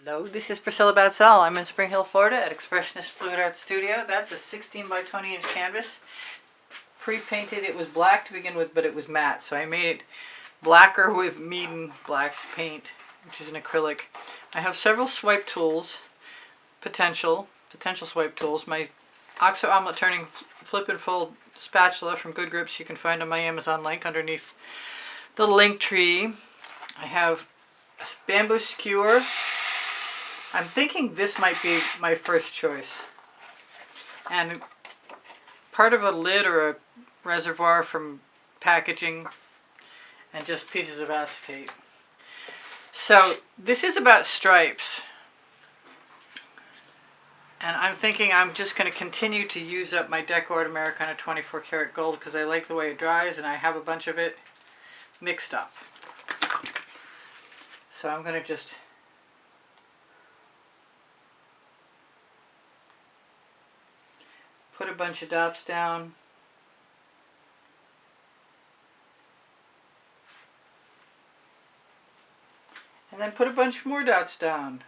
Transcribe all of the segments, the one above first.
Hello, this is Priscilla Batzell. I'm in Spring Hill, Florida at Expressionist Fluid Art Studio. That's a 16 by 20 inch canvas. Pre-painted, it was black to begin with, but it was matte. So I made it blacker with Meeden black paint, which is an acrylic. I have several swipe tools, potential swipe tools. My Oxo Omelette Turning Flip and Fold spatula from Good Grips you can find on my Amazon link underneath the link tree. I have a bamboo skewer. I'm thinking this might be my first choice. And part of a lid or a reservoir from packaging and just pieces of acetate. So this is about stripes. And I'm thinking I'm just going to continue to use up my Deco Art Americana 24 karat gold because I like the way it dries and I have a bunch of it mixed up. So I'm going to just put a bunch of dots down. And then put a bunch more dots down.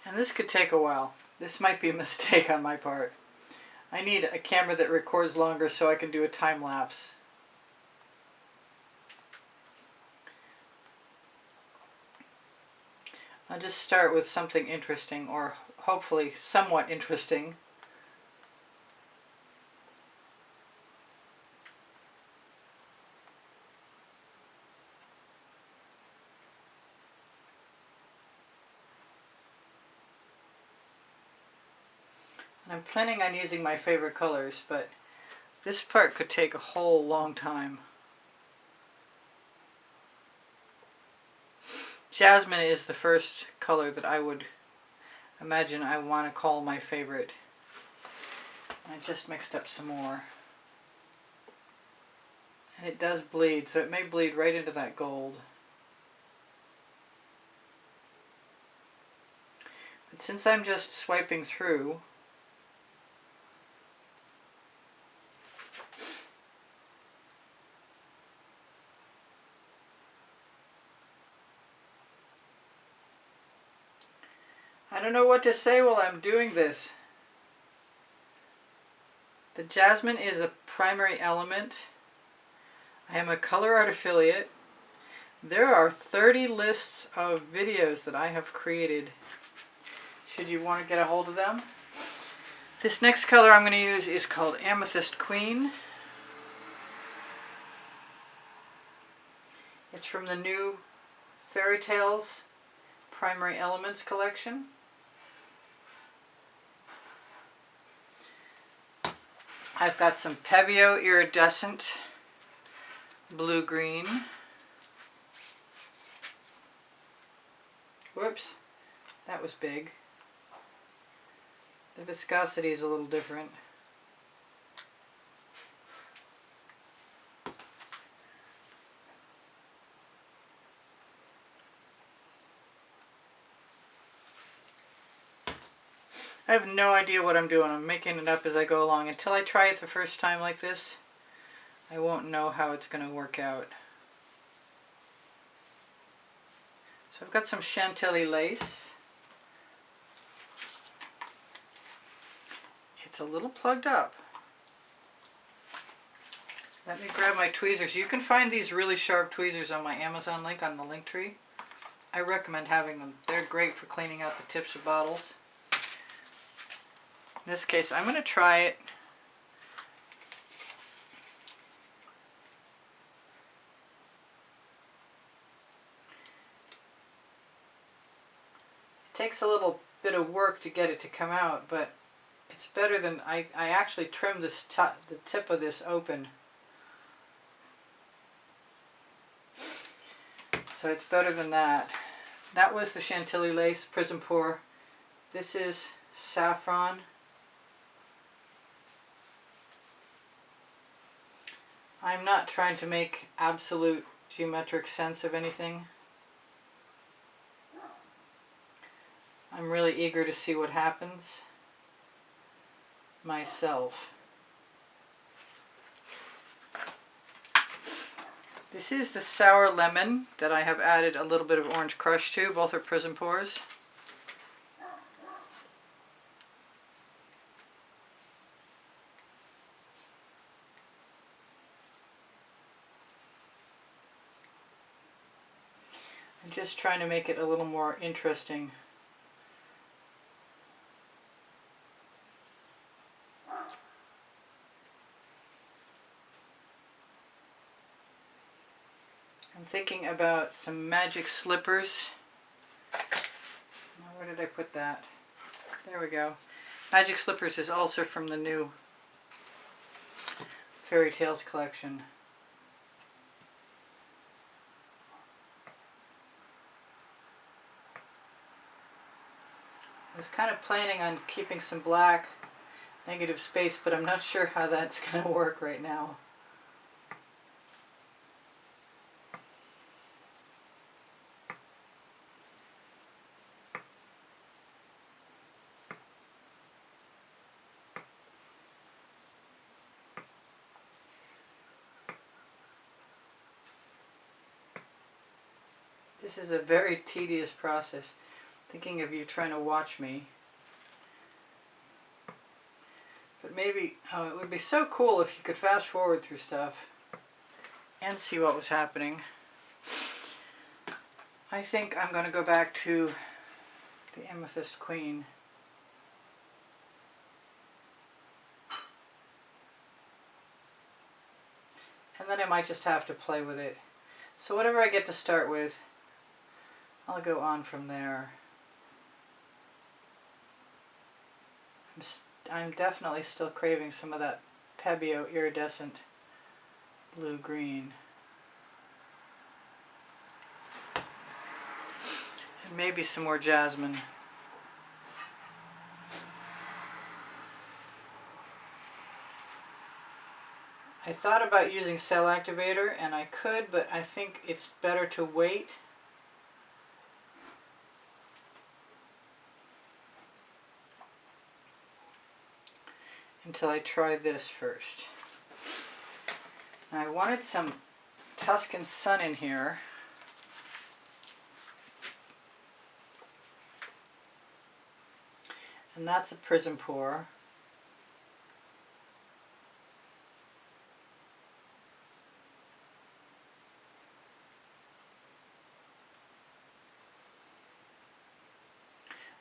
And this could take a while. This might be a mistake on my part. I need a camera that records longer so I can do a time lapse. I'll just start with something interesting, or hopefully somewhat interesting. And I'm planning on using my favorite colors, but this part could take a whole long time. Jasmine is the first color that I would imagine I want to call my favorite. I just mixed up some more. And it does bleed, so it may bleed right into that gold. But since I'm just swiping through, I don't know what to say while I'm doing this. The Jasmine is a primary element. I am a Colourarte affiliate. There are 30 lists of videos that I have created, should you want to get a hold of them. This next color I'm going to use is called Amethyst Queen. It's from the new Fairy Tales Primary Elements collection. I've got some Pebeo Iridescent blue-green. Whoops, that was big. The viscosity is a little different. I have no idea what I'm doing. I'm making it up as I go along. Until I try it the first time like this, I won't know how it's going to work out. So I've got some Chantilly lace. It's a little plugged up. Let me grab my tweezers. You can find these really sharp tweezers on my Amazon link on the link tree. I recommend having them. They're great for cleaning out the tips of bottles. In this case, I'm going to try it. It takes a little bit of work to get it to come out, but it's better than I actually trimmed this the tip of this open. So it's better than that. That was the Chantilly lace Prizm Pour. This is Saffron. I'm not trying to make absolute geometric sense of anything. I'm really eager to see what happens myself. This is the Sour Lemon that I have added a little bit of Orange Crush to. Both are Prizm Pours. I'm just trying to make it a little more interesting. I'm thinking about some magic slippers. Now, where did I put that? There we go. Magic Slippers is also from the new Fairy Tales collection. I was kind of planning on keeping some black negative space, but I'm not sure how that's going to work right now. This is a very tedious process. Thinking of you trying to watch me. But maybe, it would be so cool if you could fast forward through stuff and see what was happening. I think I'm going to go back to the Amethyst Queen. And then I might just have to play with it. So whatever I get to start with, I'll go on from there. I'm definitely still craving some of that Pebeo Iridescent blue-green. And maybe some more jasmine. I thought about using Cell Activator, and I could, but I think it's better to wait. Until I try this first. Now I wanted some Tuscan Sun in here. And that's a Prizm Pour.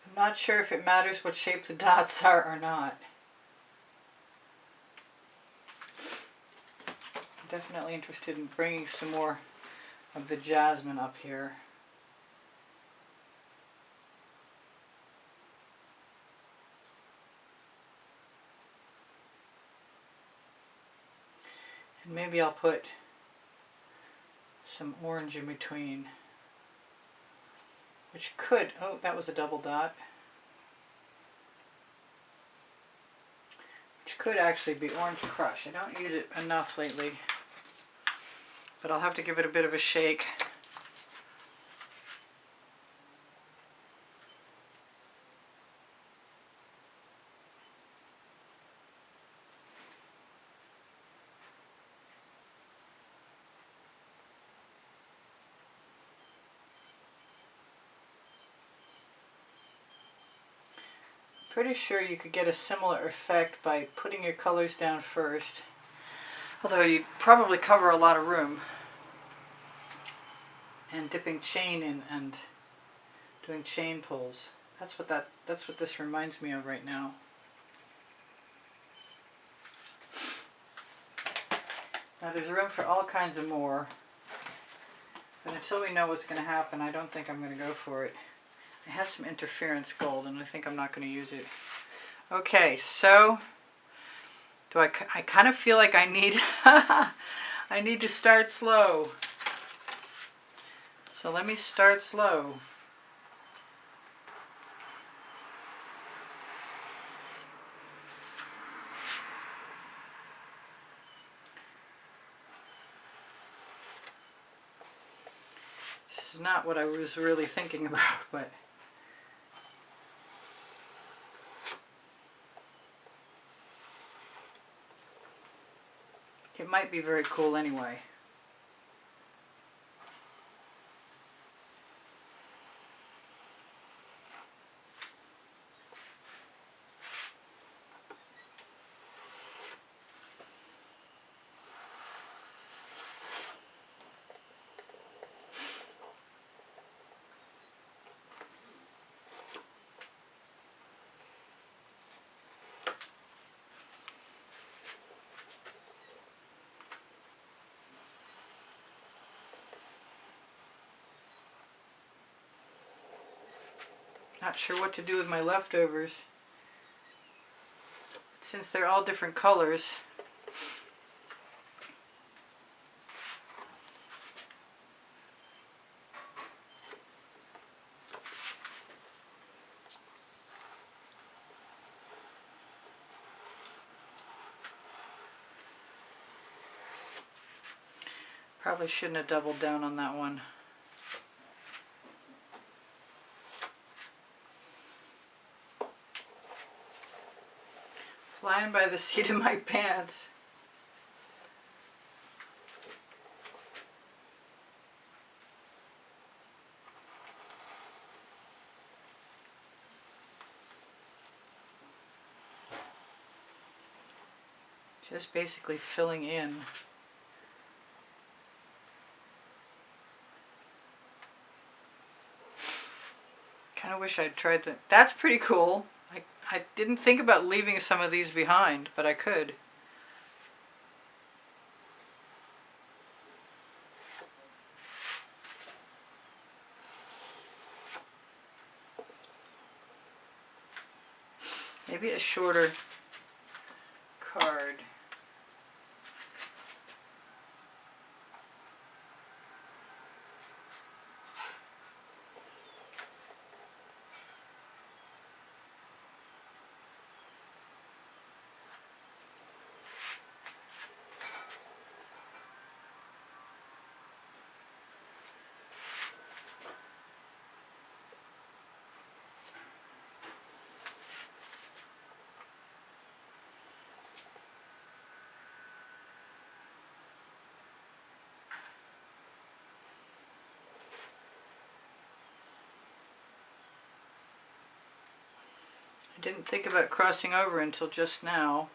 I'm not sure if it matters what shape the dots are or not. Definitely interested in bringing some more of the jasmine up here. And maybe I'll put some orange in between, which could, oh, that was a double dot, which could actually be Orange Crush. I don't use it enough lately, but I'll have to give it a bit of a shake. Pretty sure you could get a similar effect by putting your colors down first, although you'd probably cover a lot of room, and dipping chain in and doing chain pulls. That's what this reminds me of right now. Now there's room for all kinds of more, but until we know what's going to happen, I don't think I'm going to go for it. I have some interference gold, and I think I'm not going to use it. Okay, so I kind of feel like I need I need to start slow. So let me start slow. This is not what I was really thinking about, but it might be very cool anyway. Not sure what to do with my leftovers. Since they're all different colors, probably shouldn't have doubled down on that one. Flying by the seat of my pants. Just basically filling in. Kind of wish I'd tried that. That's pretty cool. I didn't think about leaving some of these behind, but I could. Maybe a shorter card. I didn't think about crossing over until just now.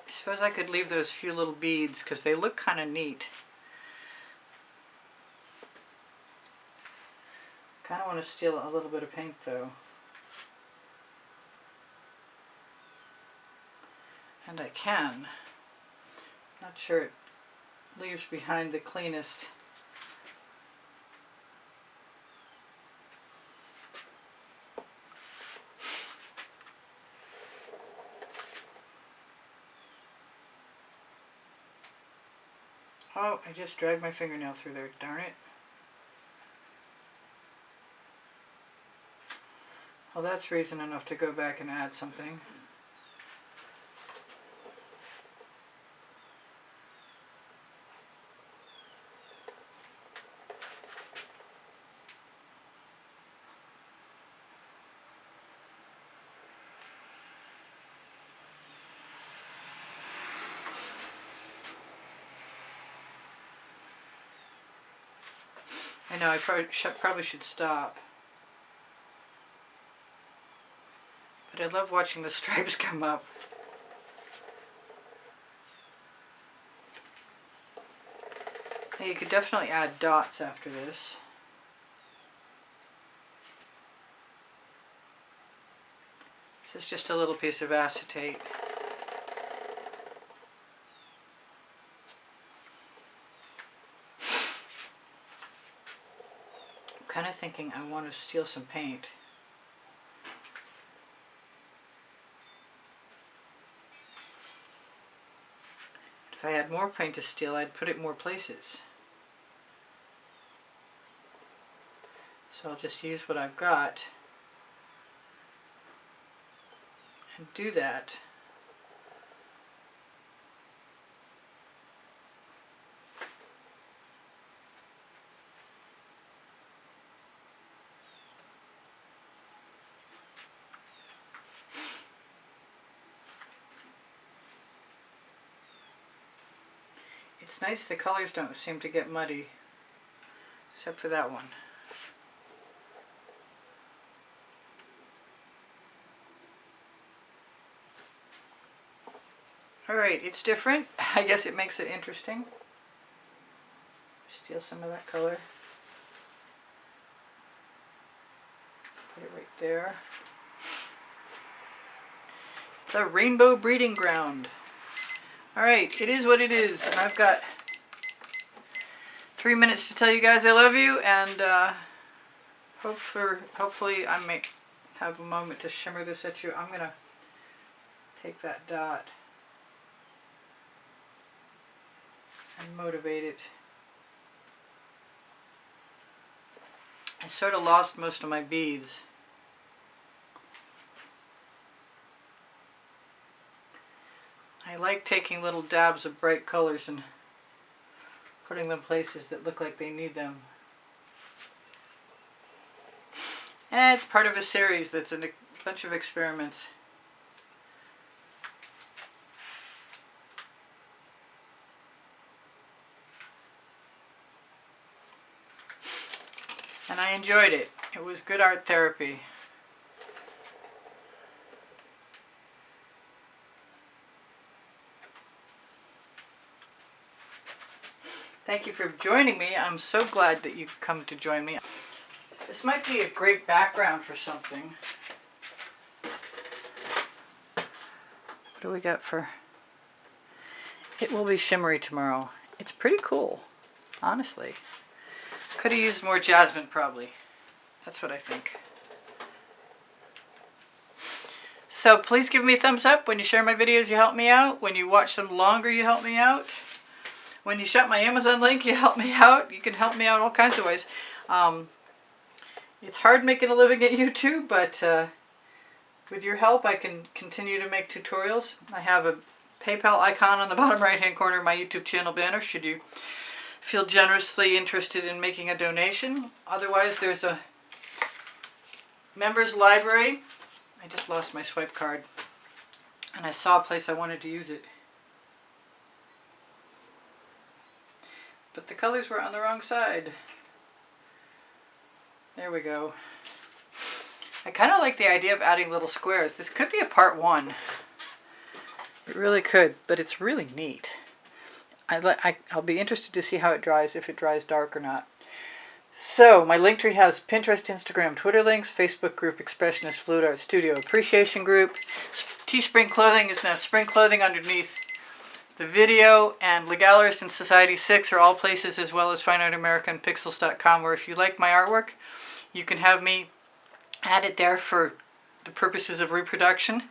I suppose I could leave those few little beads because they look kind of neat. Kind of want to steal a little bit of paint though. And I can. Not sure it leaves behind the cleanest. Oh, I just dragged my fingernail through there, darn it. Well, that's reason enough to go back and add something. I know, I probably should stop. But I love watching the stripes come up. Now you could definitely add dots after this. This is just a little piece of acetate. I'm kind of thinking I want to steal some paint. If I had more paint to steal, I'd put it more places. So I'll just use what I've got and do that. It's nice the colors don't seem to get muddy, except for that one. Alright, it's different. I guess it makes it interesting. Steal some of that color. Put it right there. It's a rainbow breeding ground. Alright, it is what it is. And I've got 3 minutes to tell you guys I love you, and hopefully I may have a moment to shimmer this at you. I'm going to take that dot and motivate it. I sort of lost most of my beads. I like taking little dabs of bright colors and putting them places that look like they need them. And it's part of a series that's a bunch of experiments. And I enjoyed it. It was good art therapy. Thank you for joining me. I'm so glad that you've come to join me. This might be a great background for something. What do we got for... It will be shimmery tomorrow. It's pretty cool, honestly. Could have used more jasmine, probably. That's what I think. So please give me a thumbs up. When you share my videos, you help me out. When you watch them longer, you help me out. When you shop my Amazon link, you help me out. You can help me out all kinds of ways. It's hard making a living at YouTube, but with your help, I can continue to make tutorials. I have a PayPal icon on the bottom right-hand corner of my YouTube channel banner, should you feel generously interested in making a donation. Otherwise, there's a members library. I just lost my swipe card, and I saw a place I wanted to use it. But the colors were on the wrong side. There we go. I kind of like the idea of adding little squares. This could be a part 1. It really could, but it's really neat. I'll be interested to see how it dries, if it dries dark or not. So, my Linktree has Pinterest, Instagram, Twitter links, Facebook group, Expressionist Fluid Art Studio Appreciation Group. Teespring Clothing is now Spring Clothing underneath the video, and Legalist and Society 6 are all places, as well as Fine Art America and Pixels.com, where if you like my artwork, you can have me add it there for the purposes of reproduction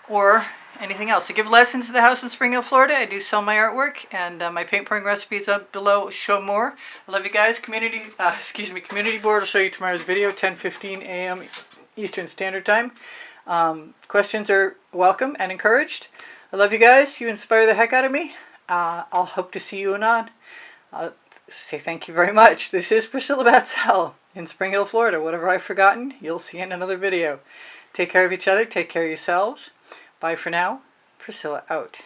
or anything else. I give lessons to the house in Spring Hill, Florida. I do sell my artwork, and my paint pouring recipes up below show more. I love you guys. Community board will show you tomorrow's video, 10:15 a.m. Eastern Standard Time. Questions are welcome and encouraged. I love you guys. You inspire the heck out of me. I'll hope to see you anon. Say thank you very much. This is Priscilla Batzell in Spring Hill, Florida. Whatever I've forgotten, you'll see in another video. Take care of each other. Take care of yourselves. Bye for now. Priscilla out.